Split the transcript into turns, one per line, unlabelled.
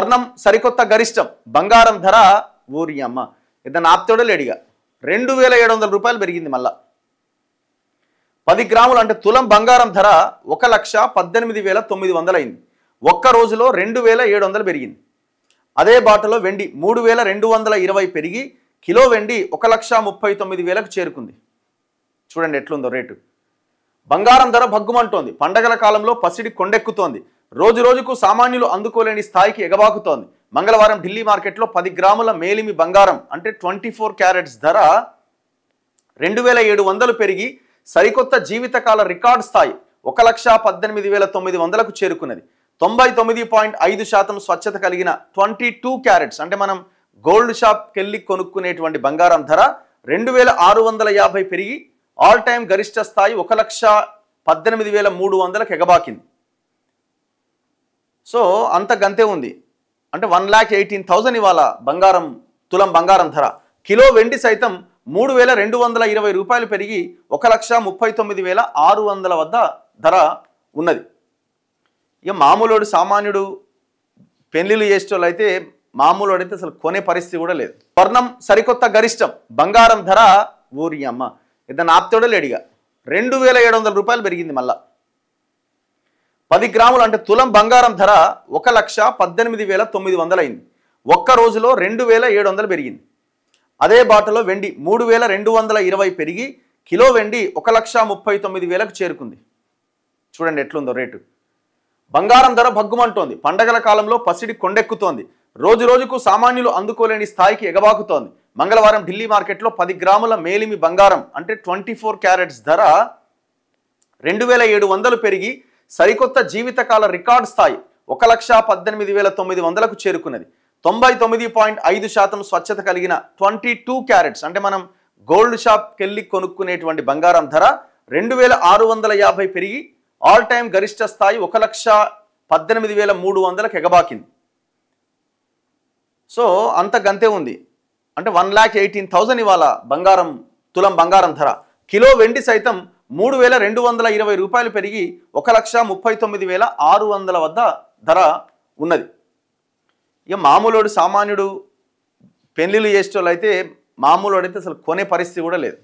స్వర్ణం సరికొత్త గరిష్టం బంగారం ధర ఊరి అమ్మ ఇద్దరు ఆప్తోడే లేడిగా 2700 రూపాయలు పెరిగింది. మళ్ళా 10 గ్రాములు అంటే తులం బంగారం ధర 1,18,900 అయింది. ఒక్క రోజులో 2700 పెరిగింది. అదే బాటలో వెండి 3,220 పెరిగి కిలో వెండి 1,39,000కు చేరుకుంది. చూడండి ఎట్లుందో రేటు. బంగారం ధర భగ్గుమంటోంది. పండగల కాలంలో పసిడి కొండెక్కుతోంది. రోజు రోజుకు సామాన్యులు అందుకోలేని స్థాయికి ఎగబాకుతోంది. మంగళవారం ఢిల్లీ మార్కెట్లో 10 గ్రాముల మేలిమి బంగారం అంటే 24 క్యారెట్స్ ధర 2,700 పెరిగి సరికొత్త జీవితకాల రికార్డు స్థాయి 1,18,900కు చేరుకున్నది. 99.5% స్వచ్ఛత కలిగిన 22 క్యారెట్స్ అంటే మనం గోల్డ్ షాప్కి వెళ్ళి కొనుక్కునేటువంటి బంగారం ధర 2,650 పెరిగి ఆల్ టైమ్ గరిష్ట స్థాయి 1,18,300కు ఎగబాకింది. సో అంత గంతే ఉంది. అంటే 1,18,000 ఇవాళ బంగారం తులం బంగారం ధర. కిలో వెండి సైతం 3,220 రూపాయలు పెరిగి 1,39,600 వద్ద ధర ఉన్నది. ఇక మామూలుడు సామాన్యుడు పెళ్లిళ్ళు చేసేటోళ్ళు అయితే మామూలుడు అయితే అసలు కొనే పరిస్థితి కూడా లేదు. స్వర్ణం సరికొత్త గరిష్టం బంగారం ధర ఊరి అమ్మ ఇద్దరు ఆప్తోడే లేడిగా 2,700 రూపాయలు పెరిగింది. మళ్ళా 10 గ్రాములు అంటే తులం బంగారం ధర 1,18,900 అయింది. ఒక్క రోజులో 2,700 పెరిగింది. అదే బాటలో వెండి 3,220 పెరిగి కిలో వెండి 1,39,000కు చేరుకుంది. చూడండి ఎట్లుందో రేటు. బంగారం ధర భగ్గుమంటోంది. పండగల కాలంలో పసిడి కొండెక్కుతోంది. రోజు రోజుకు సామాన్యులు అందుకోలేని స్థాయికి ఎగబాకుతోంది. మంగళవారం ఢిల్లీ మార్కెట్లో 10 గ్రాముల మేలిమి బంగారం అంటే 24 క్యారెట్స్ ధర 2,700 పెరిగి సరికొత్త జీవితకాల రికార్డు స్థాయి 1,18,900కు చేరుకున్నది. 99.5% స్వచ్ఛత కలిగిన 22 క్యారెట్స్ అంటే మనం గోల్డ్ షాప్కి వెళ్ళి కొనుక్కునేటువంటి బంగారం ధర 2,650 పెరిగి ఆల్ టైమ్ గరిష్ట స్థాయి 1,18,300కు ఎగబాకింది. సో అంత గంతే ఉంది. అంటే 1,18,000 ఇవాళ బంగారం తులం బంగారం ధర. కిలో వెండి సైతం 3,220 రూపాయలు పెరిగి 1,39,600 వద్ద ధర ఉన్నది. ఇక మామూలుడు సామాన్యుడు పెళ్లిళ్ళు చేసేటోళ్ళు అయితే మామూలుడు అయితే అసలు కొనే పరిస్థితి కూడా లేదు.